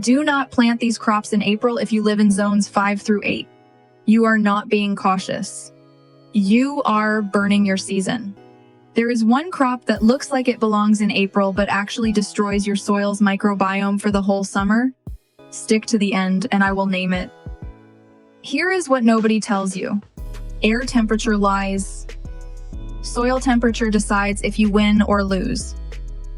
Do not plant these crops in April if you live in zones 5 through 8. You are not being cautious. You are burning your season. There is one crop that looks like it belongs in April but actually destroys your soil's microbiome for the whole summer. Stick to the end and I will name it. Here is what nobody tells you. Air temperature lies. Soil temperature decides if you win or lose.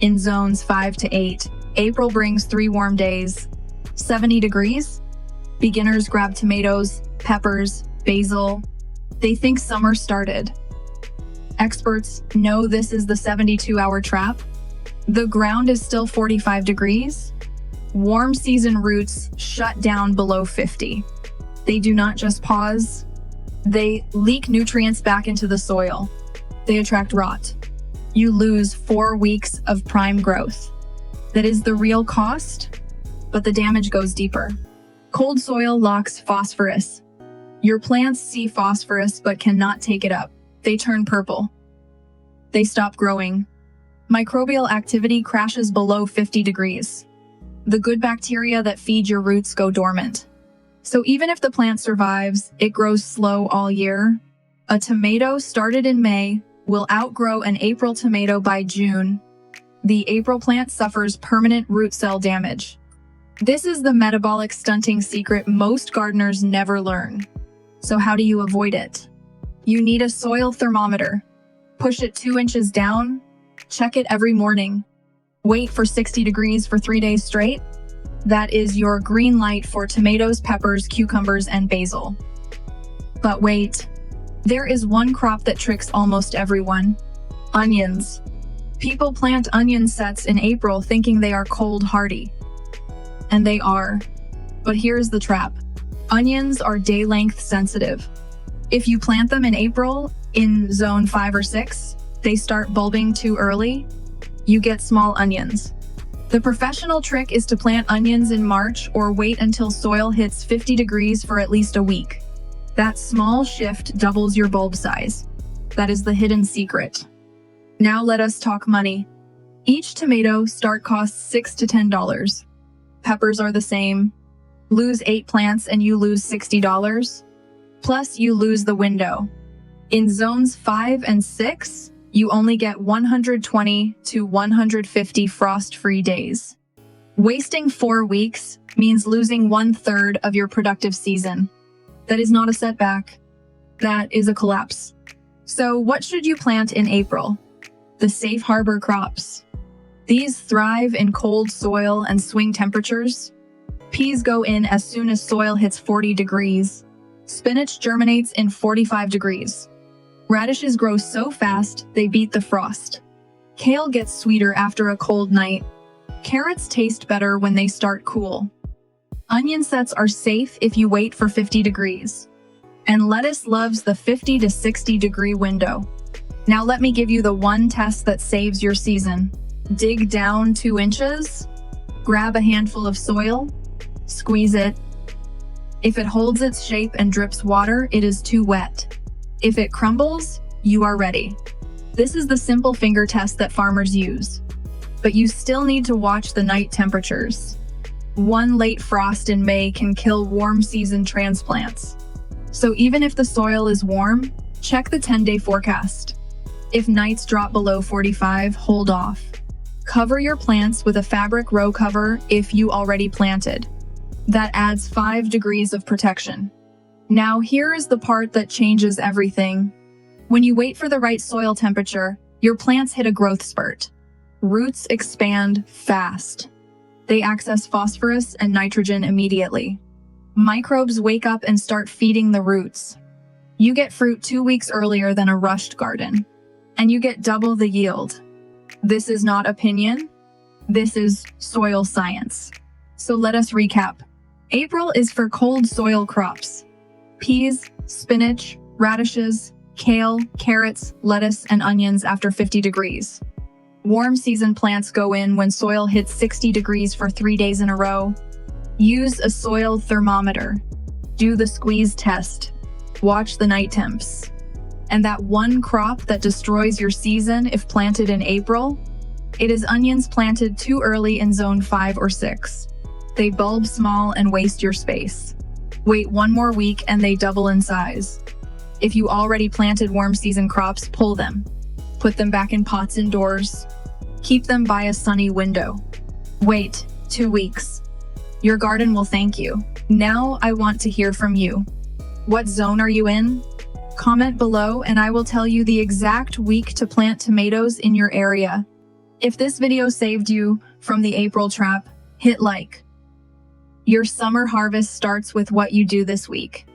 In zones 5 to 8, April brings 3 warm days. 70 degrees. Beginners grab tomatoes, peppers, basil. They think summer started. Experts know this is the 72-hour trap. The ground is still 45 degrees. Warm season roots shut down below 50. They do not just pause. They leak nutrients back into the soil. They attract rot. You lose 4 weeks of prime growth. That is the real cost, but the damage goes deeper. Cold soil locks phosphorus. Your plants see phosphorus but cannot take it up. They turn purple. They stop growing. Microbial activity crashes below 50 degrees. The good bacteria that feed your roots go dormant. So even if the plant survives, it grows slow all year. A tomato started in May will outgrow an April tomato by June. The April plant suffers permanent root cell damage. This is the metabolic stunting secret most gardeners never learn. So how do you avoid it? You need a soil thermometer. Push it 2 inches down. Check it every morning. Wait for 60 degrees for 3 days straight. That is your green light for tomatoes, peppers, cucumbers, and basil. But wait, there is one crop that tricks almost everyone. Onions. People plant onion sets in April thinking they are cold hardy. And they are. But here's the trap. Onions are day length sensitive. If you plant them in April, in zone 5 or 6, they start bulbing too early. You get small onions. The professional trick is to plant onions in March or wait until soil hits 50 degrees for at least a week. That small shift doubles your bulb size. That is the hidden secret. Now let us talk money. Each tomato start costs $6 to $10. Peppers are the same. Lose 8 plants and you lose $60. Plus you lose the window. In zones 5 and 6, you only get 120 to 150 frost-free days. Wasting 4 weeks means losing 1/3 of your productive season. That is not a setback. That is a collapse. So what should you plant in April? The safe harbor crops. These thrive in cold soil and swing temperatures. Peas go in as soon as soil hits 40 degrees. Spinach germinates in 45 degrees. Radishes grow so fast, they beat the frost. Kale gets sweeter after a cold night. Carrots taste better when they start cool. Onion sets are safe if you wait for 50 degrees. And lettuce loves the 50 to 60 degree window. Now let me give you the one test that saves your season. Dig down 2 inches. Grab a handful of soil. Squeeze it. If it holds its shape and drips water, it is too wet. If it crumbles, you are ready. This is the simple finger test that farmers use. But you still need to watch the night temperatures. One late frost in May can kill warm season transplants. So even if the soil is warm, check the 10-day forecast. If nights drop below 45, hold off. Cover your plants with a fabric row cover if you already planted. That adds 5 degrees of protection. Now here is the part that changes everything. When you wait for the right soil temperature, your plants hit a growth spurt. Roots expand fast. They access phosphorus and nitrogen immediately. Microbes wake up and start feeding the roots. You get fruit 2 weeks earlier than a rushed garden. And you get double the yield. This is not opinion. This is soil science. So let us recap. April is for cold soil crops. Peas, spinach, radishes, kale, carrots, lettuce, and onions after 50 degrees. Warm season plants go in when soil hits 60 degrees for 3 days in a row. Use a soil thermometer. Do the squeeze test. Watch the night temps. And that one crop that destroys your season if planted in April, it is onions planted too early in zone 5 or 6. They bulb small and waste your space. Wait one more week and they double in size. If you already planted warm season crops, pull them. Put them back in pots indoors. Keep them by a sunny window. Wait 2 weeks. Your garden will thank you. Now I want to hear from you. What zone are you in? Comment below and I will tell you the exact week to plant tomatoes in your area. If this video saved you from the April trap, hit like. Your summer harvest starts with what you do this week.